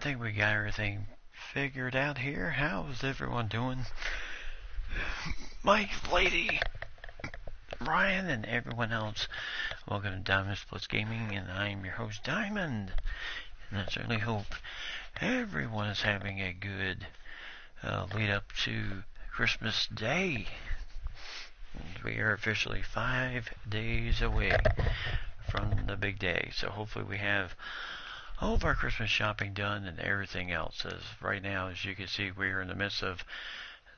think we got everything figured out here. How's everyone doing? Mike, Lady, Ryan, and everyone else. Welcome to Diamond Splits Gaming, and I'm your host, Diamond. And I certainly hope everyone is having a good lead up to Christmas Day. We are officially 5 days away from the big day, so hopefully we have all of our Christmas shopping done and everything else. As right now, as you can see, we're in the midst of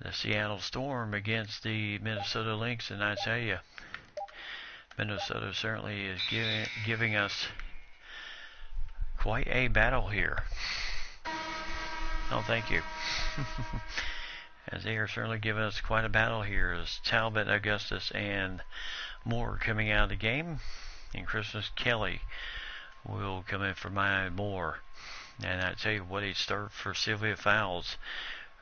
the Seattle Storm against the Minnesota Lynx, and I tell you, Minnesota certainly is giving us quite a battle here. Oh, thank you. As they are certainly giving us quite a battle here, as Talbot, Augustus, and Moore coming out of the game, and Christmas Kelly will come in for my Moore. And I tell you what, a start for Sylvia Fowles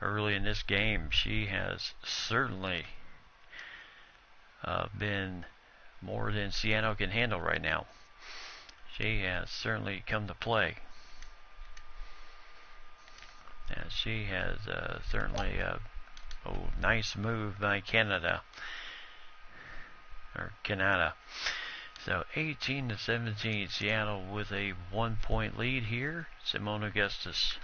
early in this game. She has certainly been more than Seattle can handle right now. She has certainly come to play. And she has certainly nice move by Canada. So 18-17, Seattle with a 1-point lead here. Simone Augustus.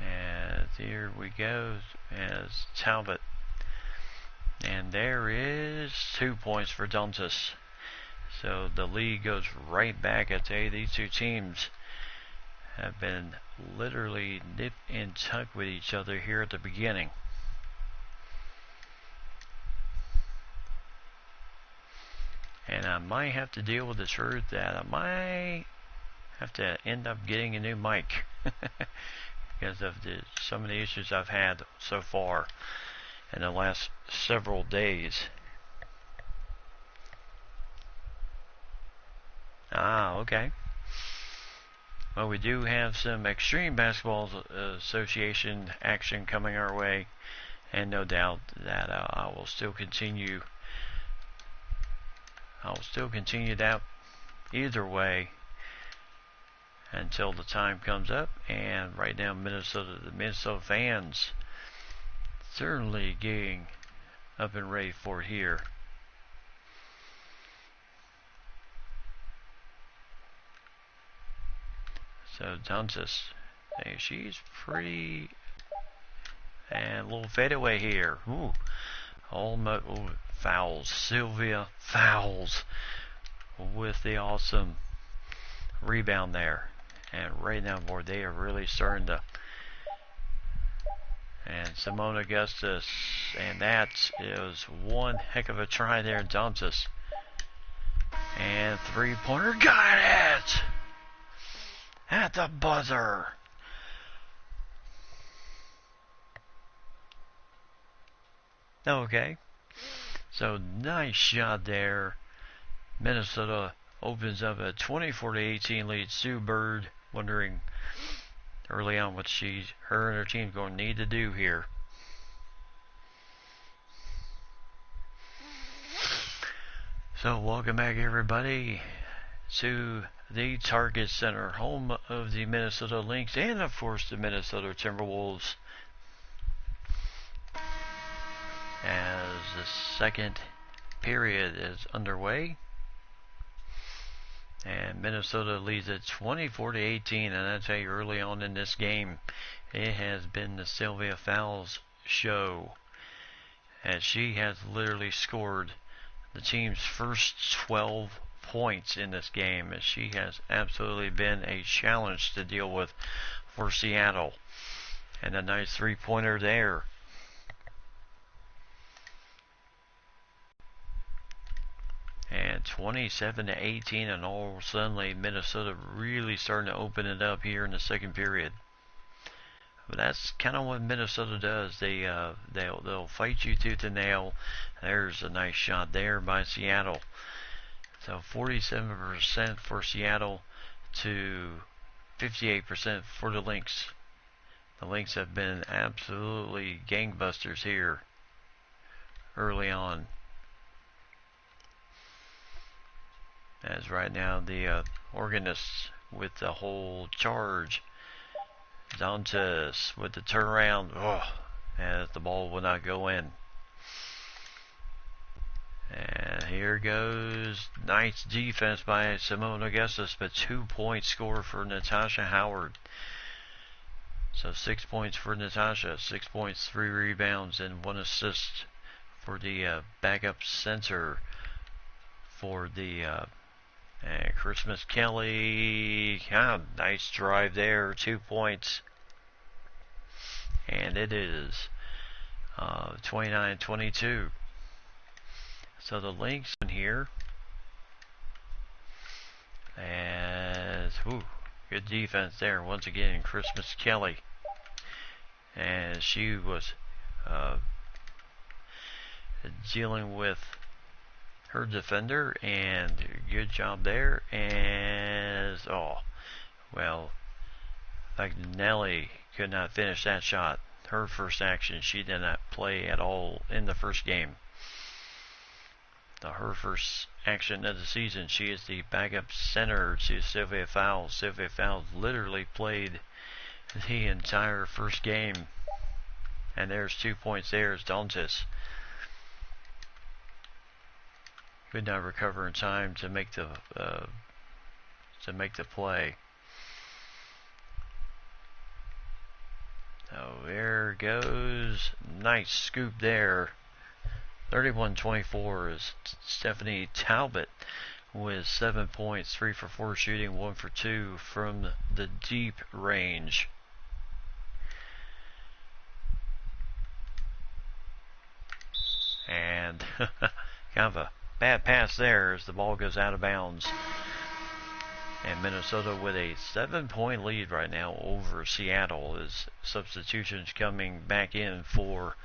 And here we go as Talbot. And there is 2 points for Dantas. So the lead goes right back. I tell you, these two teams have been literally nip and tuck with each other here at the beginning. And I might have to deal with the truth that I might have to end up getting a new mic because of some of the issues I've had so far in the last several days. Okay. Well, we do have some Extreme Basketball Association action coming our way, and no doubt that I will still continue that either way until the time comes up. And right now, the Minnesota fans certainly getting up and ready for it here. So Dantas, hey, she's pretty, and a little fadeaway here. Ooh, almost Fowles, Sylvia Fowles with the awesome rebound there. And right now, boy, they are really starting to. And Simone Augustus, and that is one heck of a try there, Dantas. And three-pointer, got it! At the buzzer. Okay. So nice shot there. Minnesota opens up a 24-18 lead. Sue Bird wondering early on what her and her team going to need to do here. So welcome back, everybody, to the Target Center, home of the Minnesota Lynx and, of course, the Minnesota Timberwolves, as the second period is underway. And Minnesota leads at 24-18, and I tell you, early on in this game, it has been the Sylvia Fowles show, as she has literally scored the team's first 12 points in this game, as she has absolutely been a challenge to deal with for Seattle. And a nice three-pointer there. And 27-18, and all of a sudden Minnesota really starting to open it up here in the second period. But that's kind of what Minnesota does. They'll fight you tooth and nail. There's a nice shot there by Seattle. So 47% for Seattle to 58% for the Lynx. The Lynx have been absolutely gangbusters here early on. As right now the organist with the whole charge. Dantes with the turnaround. Oh, as the ball will not go in. And here goes. Nice defense by Simone Augustus, but 2-point score for Natasha Howard. So 6 points for Natasha, 6 points, 3 rebounds, and 1 assist for the backup center for the Christmas Kelly. Nice drive there, 2 points. And it is 29-22. So the Lynx in here. As good defense there once again, Christmas Kelly. And she was dealing with her defender, and good job there. As Nelly could not finish that shot. Her first action, she did not play at all in the first game. Her first action of the season, she is the backup center to Sylvia Fowles. Sylvia Fowles literally played the entire first game. And there's 2 points there as Dantes could not recover in time to make the play. So there goes. Nice scoop there. 31-24 is Stephanie Talbot with 7 points, 3 for 4 shooting, 1 for 2 from the deep range. And kind of a bad pass there as the ball goes out of bounds. And Minnesota with a 7-point lead right now over Seattle, as substitutions coming back in for,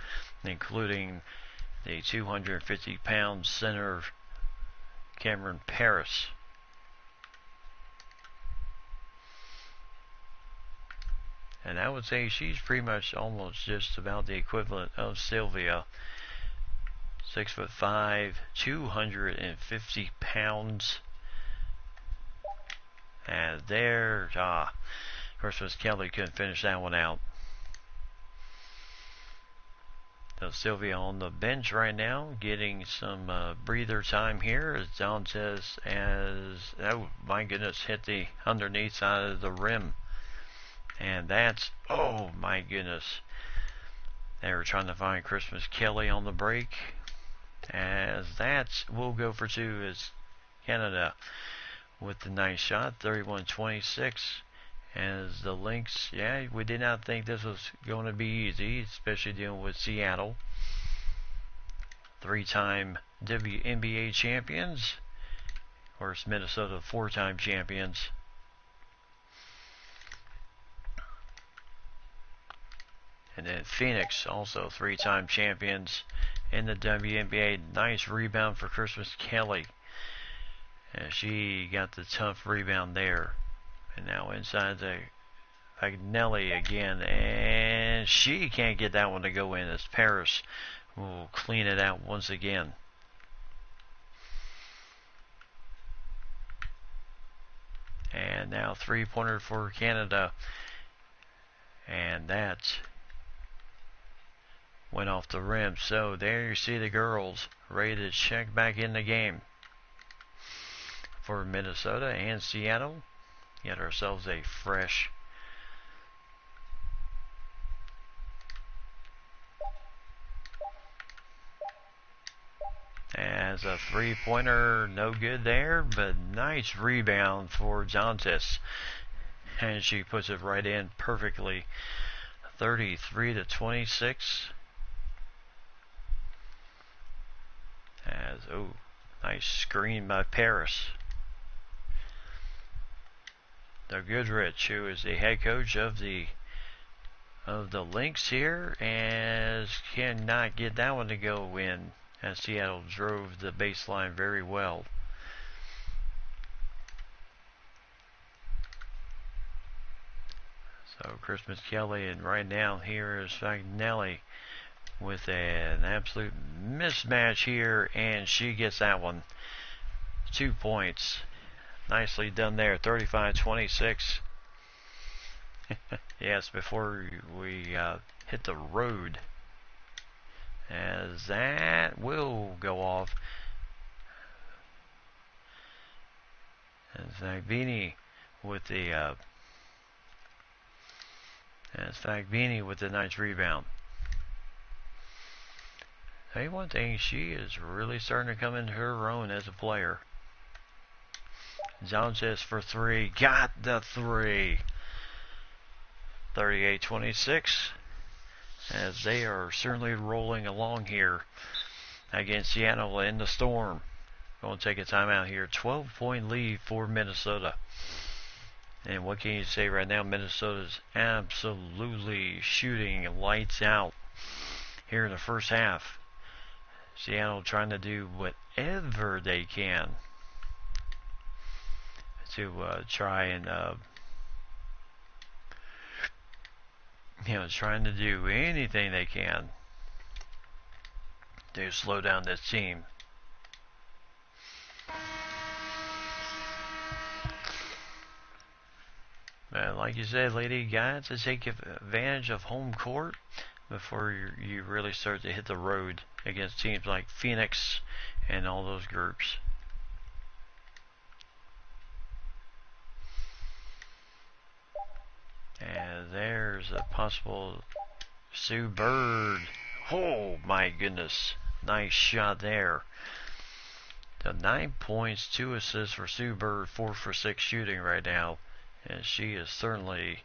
including the 250-pound center Cameron Paris. And I would say she's pretty much almost just about the equivalent of Sylvia. 6'5", 250 pounds. And there, Christmas Kelly couldn't finish that one out. So Sylvia on the bench right now, getting some breather time here as Dantes oh my goodness, hit the underneath side of the rim. And that's, oh my goodness. They were trying to find Christmas Kelly on the break. As that will go for 2 as Canada with the nice shot, 31-26. As the Lynx, we did not think this was going to be easy, especially dealing with Seattle. 3-time WNBA champions. Of course, Minnesota 4-time champions. And then Phoenix, also 3-time champions in the WNBA. Nice rebound for Christmas Kelly. And she got the tough rebound there. And now inside the Agnelli again. And she can't get that one to go in as Paris will clean it out once again. And now 3-pointer for Canada. And that went off the rim. So there you see the girls ready to check back in the game for Minnesota and Seattle. Get ourselves a fresh as a 3-pointer, no good there, but nice rebound for Dantes, and she puts it right in perfectly. 33-26. As nice screen by Paris. The Goodrich, who is the head coach of the Lynx here, as cannot get that one to go in, as Seattle drove the baseline very well. So Christmas Kelly, and right now here is Fagnelli with an absolute mismatch here, and she gets that one. 2 points. Nicely done there, 35-26. Yes, before we hit the road, as that will go off. As Fagbini with the nice rebound. Tell you one thing, she is really starting to come into her own as a player. Sanchez for three, got the three. 38-26, as they are certainly rolling along here against Seattle in the Storm. Going to take a timeout here. 12-point lead for Minnesota. And what can you say right now? Minnesota's absolutely shooting lights out here in the first half. Seattle trying to do whatever they can to try and trying to do anything they can to slow down this team. Like you said, lady, got to take advantage of home court before you really start to hit the road against teams like Phoenix and all those groups. And there's a possible Sue Bird. Oh my goodness. Nice shot there. So 9 points, 2 assists for Sue Bird, 4 for 6 shooting right now. And she is certainly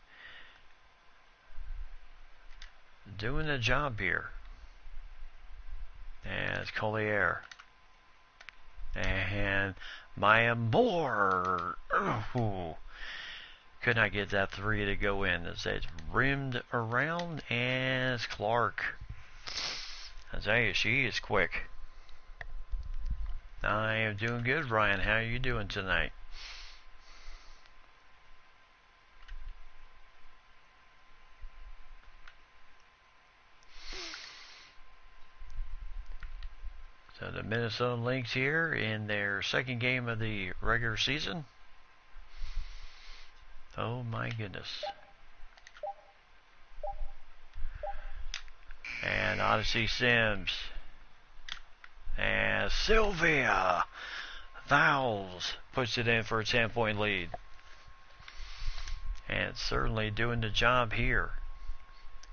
doing the job here. And it's Collier. And Maya Moore. Ooh. Could not get that three to go in as it's rimmed around, and it's Clark. I tell you, she is quick. I am doing good, Ryan. How are you doing tonight? So the Minnesota Lynx here in their second game of the regular season. Oh my goodness. And Odyssey Sims. And Sylvia fouls. Puts it in for a 10-point lead. And certainly doing the job here.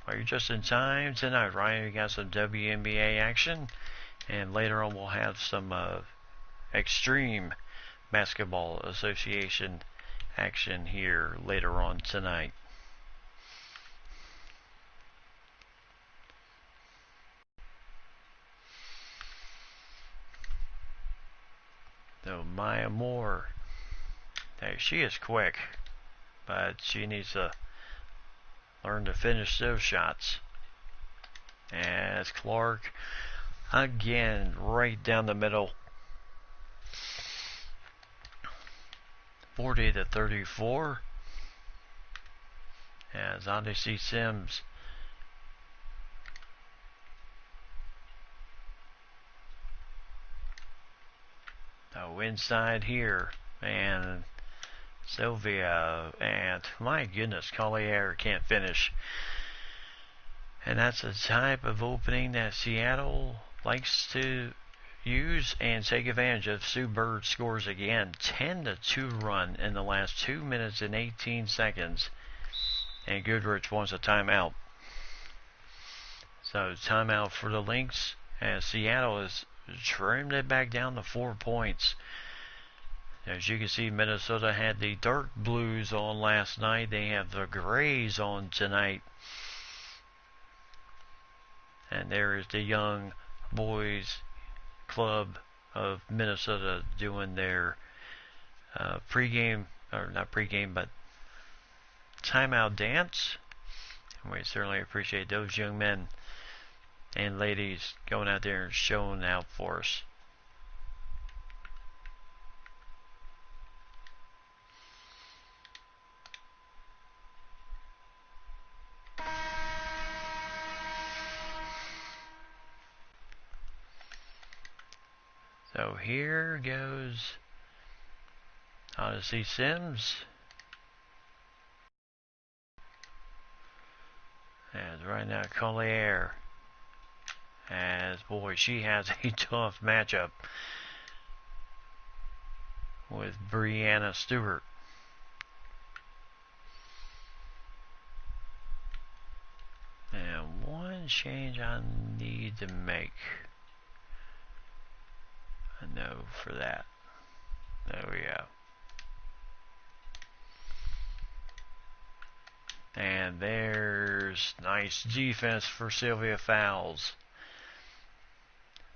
Well, you're just in time tonight, Ryan. We got some WNBA action. And later on we'll have some Extreme Basketball Association action here later on tonight. So Maya Moore, hey, she is quick, but she needs to learn to finish those shots. And it's Clark again, right down the middle. 40-34. As Odyssey Sims inside here, and Sylvia, and my goodness, Collier can't finish. And that's the type of opening that Seattle likes to use and take advantage of. Sue Bird scores again. 10-2 run in the last 2 minutes and 18 seconds. And Goodrich wants a timeout. So timeout for the Lynx, as Seattle has trimmed it back down to 4 points. As you can see, Minnesota had the dark blues on last night. They have the grays on tonight. And there is the young boys club of Minnesota doing their pregame, or not pregame, but timeout dance. And we certainly appreciate those young men and ladies going out there and showing out for us. So here goes Odyssey Sims. And right now, Collier. As boy, she has a tough matchup with Brianna Stewart. And one change I need to make. A no for that. There we go. And there's nice defense for Sylvia Fowles.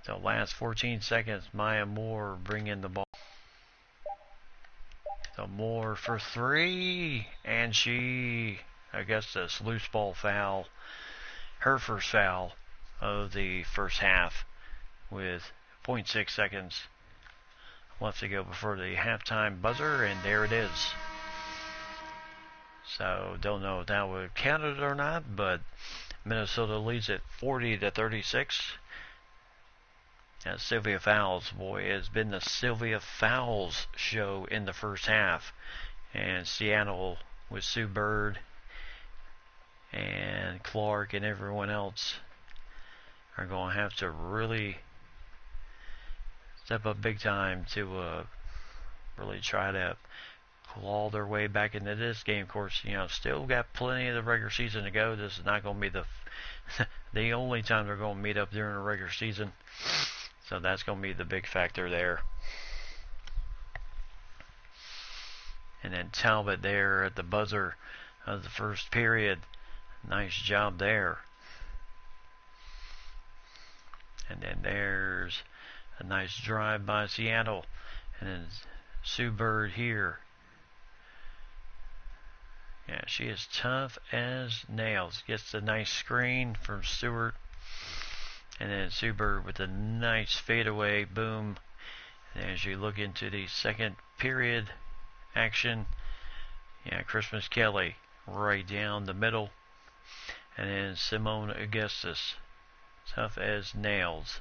The last 14 seconds, Maya Moore bringing the ball. So Moore for three, and she, I guess, this loose ball foul, her first foul of the first half, with 0.6 seconds left to go before the halftime buzzer, and there it is. So don't know if that would count it or not, but Minnesota leads at 40-36. And Sylvia Fowles, boy, it has been the Sylvia Fowles show in the first half. And Seattle with Sue Bird and Clark and everyone else are going to have to really step up big time to really try to claw their way back into this game. Of course, you know, still got plenty of the regular season to go. This is not going to be the only time they're going to meet up during the regular season. So that's going to be the big factor there. And then Talbot there at the buzzer of the first period. Nice job there. And then there's a nice drive by Seattle. And then Sue Bird here. Yeah, she is tough as nails. Gets a nice screen from Stewart. And then Sue Bird with a nice fadeaway, boom. And as you look into the second period action, yeah, Christmas Kelly right down the middle. And then Simone Augustus, tough as nails,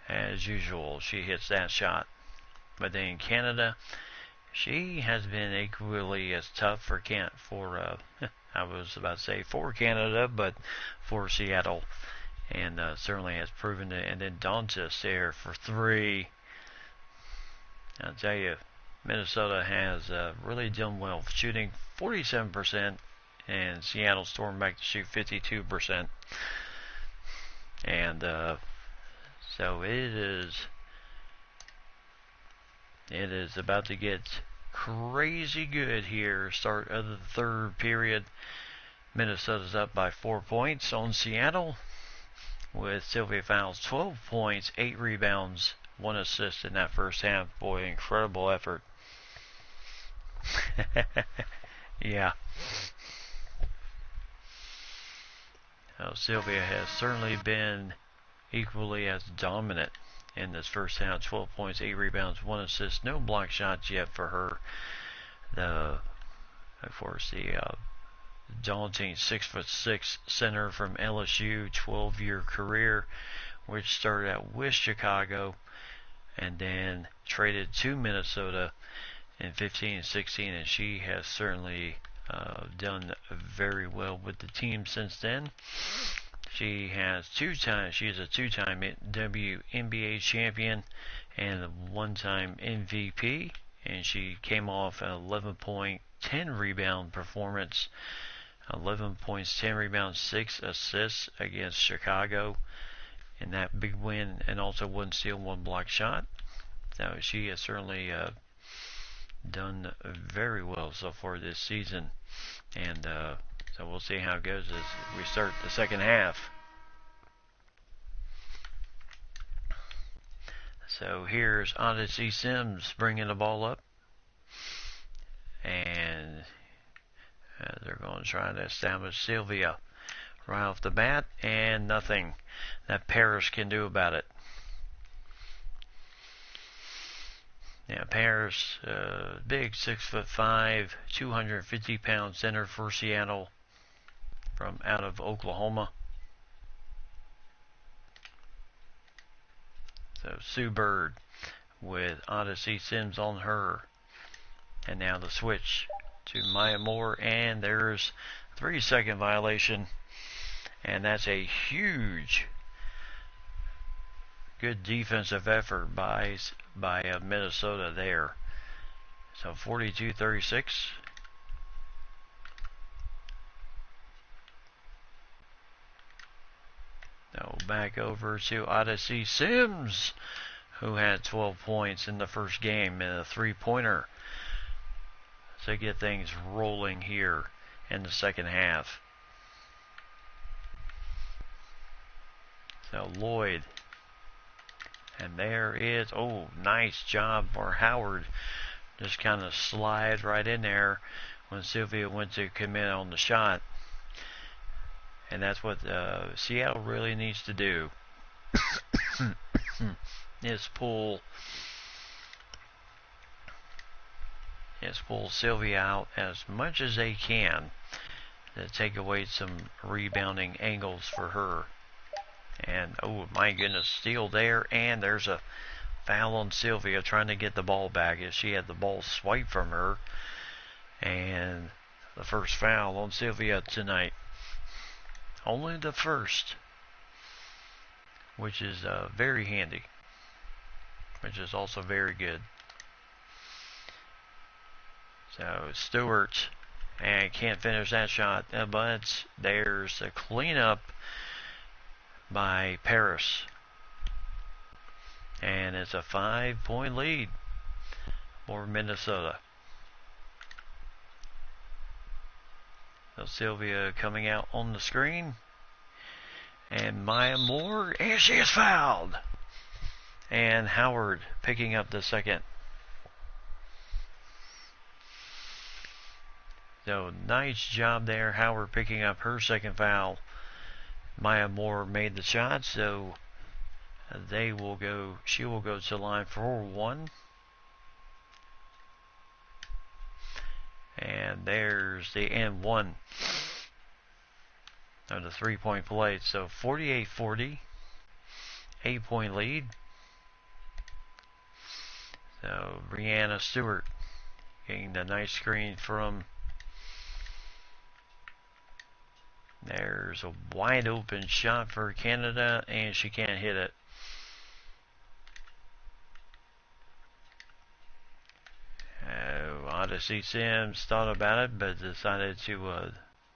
as usual. She hits that shot. But then Canada, she has been equally as tough for I was about to say for Canada, but for Seattle. And certainly has proven it. And then Dantas there for three. I'll tell you, Minnesota has really done well, shooting 47%, and Seattle Storm back to shoot 52%. And so it is about to get crazy good here. Start of the third period. Minnesota's up by 4 points on Seattle, with Sylvia Fowles 12 points, 8 rebounds, 1 assist in that first half. Boy, incredible effort. Yeah. So Sylvia has certainly been equally as dominant in this first half. 12 points, 8 rebounds, 1 assist. No block shots yet for her. Of course, the daunting 6'6" center from LSU, 12-year career, which started out with Chicago and then traded to Minnesota in 15-16, and she has certainly done very well with the team since then. She is a two-time WNBA champion and a one-time MVP, and she came off an 11-point, 10-rebound performance. 11 points, 10 rebounds, 6 assists against Chicago in that big win, and also 1 steal, 1 block shot. So she has certainly done very well so far this season. And so we'll see how it goes as we start the second half. So here's Odyssey Sims bringing the ball up. And they're going to try to establish Sylvia right off the bat, and nothing that Paris can do about it. Yeah, Paris, big 6'5", 250-pound center for Seattle from out of Oklahoma. So Sue Bird with Odyssey Sims on her. And now the switch to Maya Moore, and there's 3-second violation, and that's a huge good defensive effort by Minnesota there. So 42-36. Now back over to Odyssey Sims, who had 12 points in the first game and a 3-pointer to get things rolling here in the second half. So Lloyd, and there is, oh, nice job for Howard. Just kind of slides right in there when Sylvia went to commit on the shot. And that's what Seattle really needs to do, is pull Sylvia out as much as they can to take away some rebounding angles for her. And oh my goodness, steal there, and there's a foul on Sylvia trying to get the ball back as she had the ball swiped from her. And the first foul on Sylvia tonight. Only the first, which is very handy, which is also very good. So Stewart, and can't finish that shot, but there's the cleanup by Paris, and it's a 5-point lead for Minnesota. So Sylvia coming out on the screen, and Maya Moore, and she is fouled, and Howard picking up the second. So nice job there, Howard picking up her second foul. Maya Moore made the shot, so she will go to the line for one. And there's the N1 of the 3-point play. So 48-40, 8-point lead. So Brianna Stewart getting the nice screen from. There's a wide open shot for Canada, and she can't hit it. Odyssey Sims thought about it, but decided to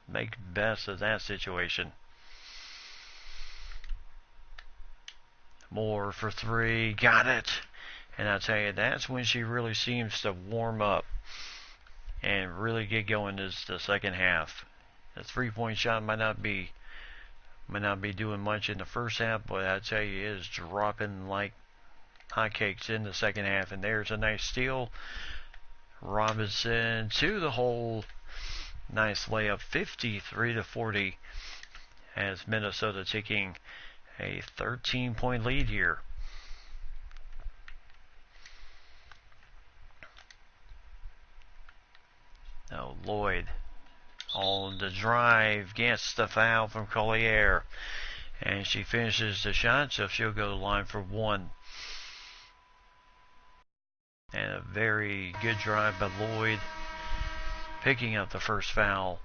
make the best of that situation. Moore for 3, got it. And I tell you, that's when she really seems to warm up and really get going, is the second half. The 3-point shot might not be doing much in the first half, but I tell you, it is dropping like hotcakes in the second half. And there's a nice steal. Robinson to the hole. Nice layup, 53-40, as Minnesota taking a 13-point lead here. Now Lloyd on the drive gets the foul from Collier, and she finishes the shot, so she'll go to the line for one. And a very good drive by Lloyd, picking up the first foul.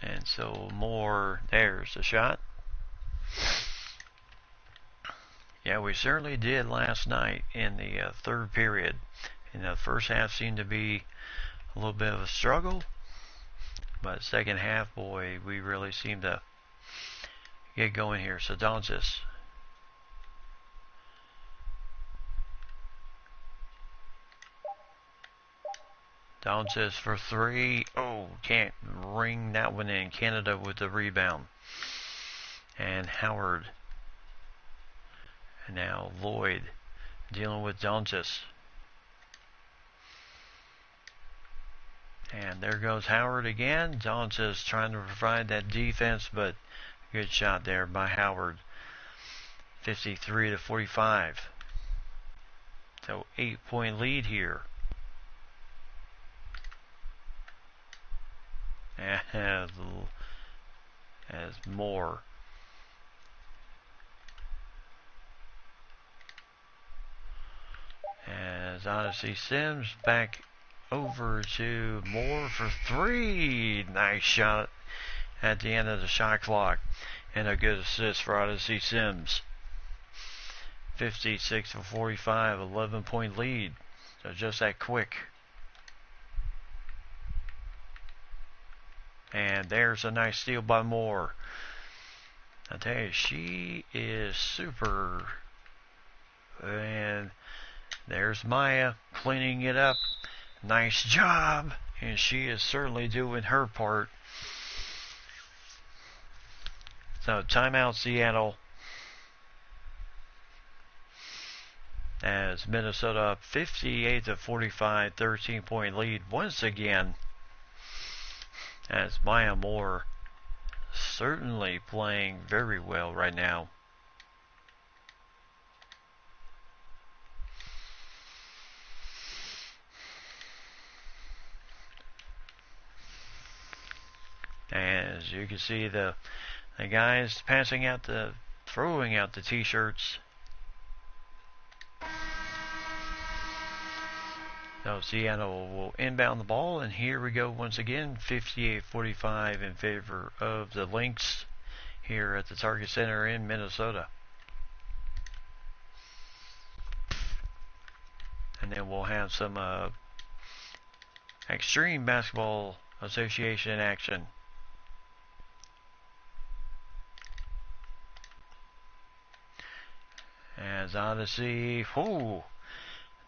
And so Moore, there's the shot. Yeah, we certainly did last night in the third period. And the first half seemed to be a little bit of a struggle, but second half, boy, we really seem to get going here. So Doncic. Doncic for 3. Oh, can't ring that one in. Canada with the rebound. And Howard. And now Lloyd dealing with Doncic. And there goes Howard again. Doncic trying to provide that defense, but good shot there by Howard. 53-45. So 8-point lead here. as Moore. As Odyssey Sims back over to Moore for 3. Nice shot at the end of the shot clock. And a good assist for Odyssey Sims. 56 for 45, 11-point lead. So just that quick. And there's a nice steal by Moore. I tell you, she is super. And there's Maya cleaning it up. Nice job. And she is certainly doing her part. So timeout Seattle. As Minnesota up 58 to 45, 13-point lead once again. As Maya Moore certainly playing very well right now. As you can see, the guys throwing out the t-shirts. So Seattle will inbound the ball, and here we go once again, 58-45 in favor of the Lynx here at the Target Center in Minnesota. And then we'll have some Extreme Basketball Association action. As Odyssey, whoo,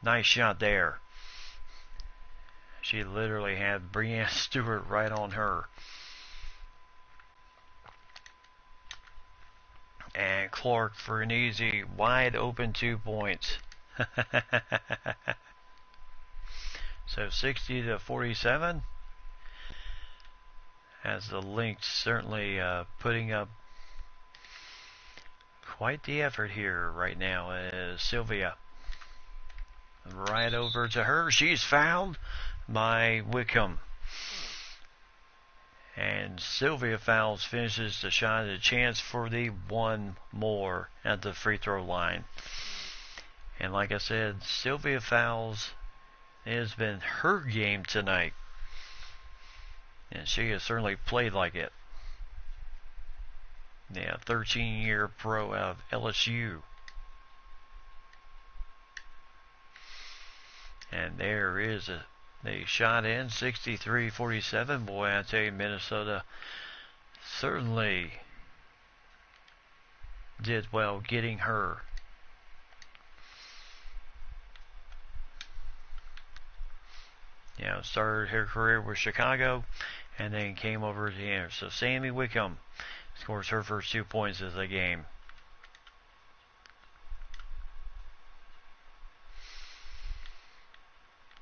nice shot there. She literally had Breanne Stewart right on her. And Clark for an easy, wide open 2 points. So 60 to 47. As the Lynx certainly putting up quite the effort here right now. As Sylvia right over to her. She's fouled by Wickham. And Sylvia fouls, finishes the shot, a chance for the one more at the free throw line. And like I said, Sylvia fouls has been her game tonight. And she has certainly played like it. Yeah, 13-year pro out of LSU. And there is the shot in, 63-47. Boy, I tell you, Minnesota certainly did well getting her. You know, started her career with Chicago and then came over to here. So Sammy Wickham scores her first 2 points of the game.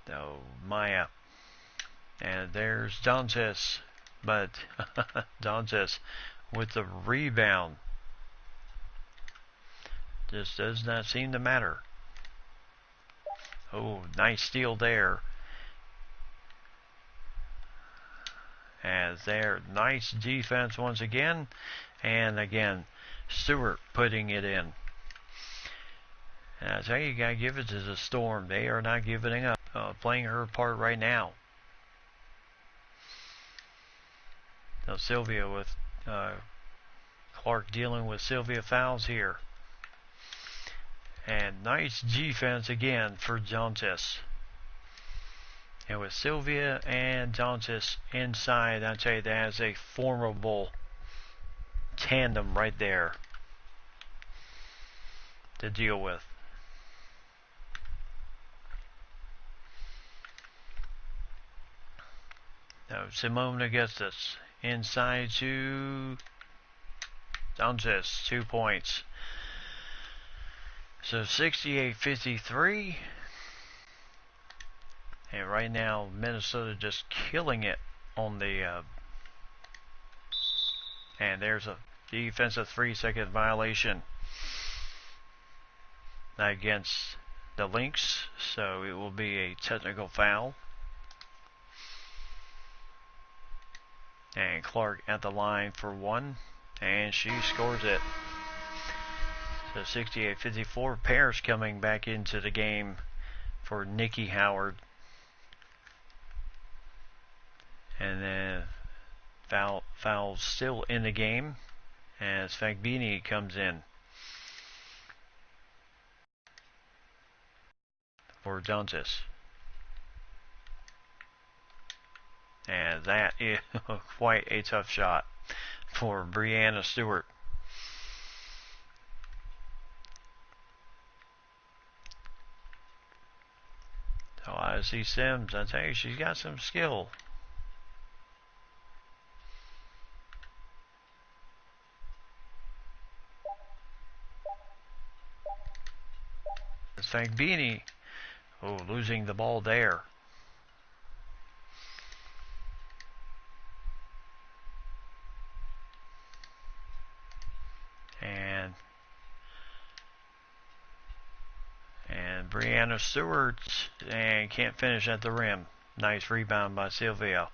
So Maya. And there's Dantes. But Dantes with the rebound. Just does not seem to matter. Oh, nice steal there. As there, nice defense once again. And again, Stewart putting it in. And I tell you, you gotta give it to the Storm. They are not giving up, playing her part right now. Now Sylvia with Clark dealing with Sylvia fouls here. And nice defense again for Dantes. And with Sylvia and Dantes inside, I tell you, that is a formidable tandem right there to deal with. Now Simone Augustus inside to Dantes, 2 points. So 68-53. And right now, Minnesota just killing it on the... and there's a defensive 3-second violation against the Lynx. So it will be a technical foul. And Clark at the line for one, and she scores it. So 68-54. Pairs coming back into the game for Nikki Howard. And then foul still in the game as Fagbini comes in for Dantas. And that is quite a tough shot for Brianna Stewart. So I see Sims, I tell you, she's got some skill. Fagbini, losing the ball there. And Brianna Stewart, and can't finish at the rim. Nice rebound by Sylvia.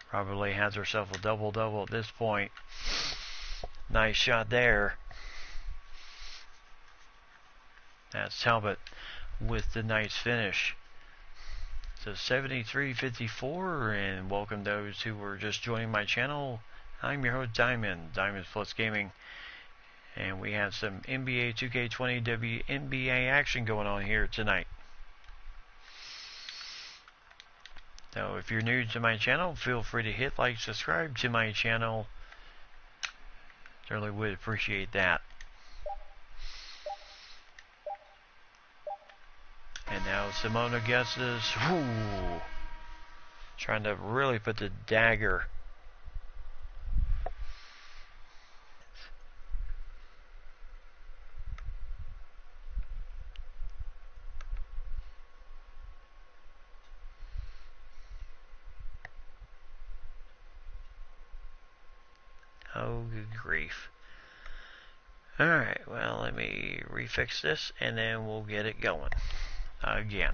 Probably has herself a double-double at this point. Nice shot there. That's Talbot with the nice finish. So 73-54, and welcome those who were just joining my channel. I'm your host Diamond Plus Gaming, and we have some NBA 2K20 Wnba action going on here tonight. So if you're new to my channel, feel free to hit like, subscribe to my channel. Certainly would appreciate that. And now Simona guesses. Ooh, trying to really put the dagger. Oh, good grief. Alright, well, let me refix this and then we'll get it going again.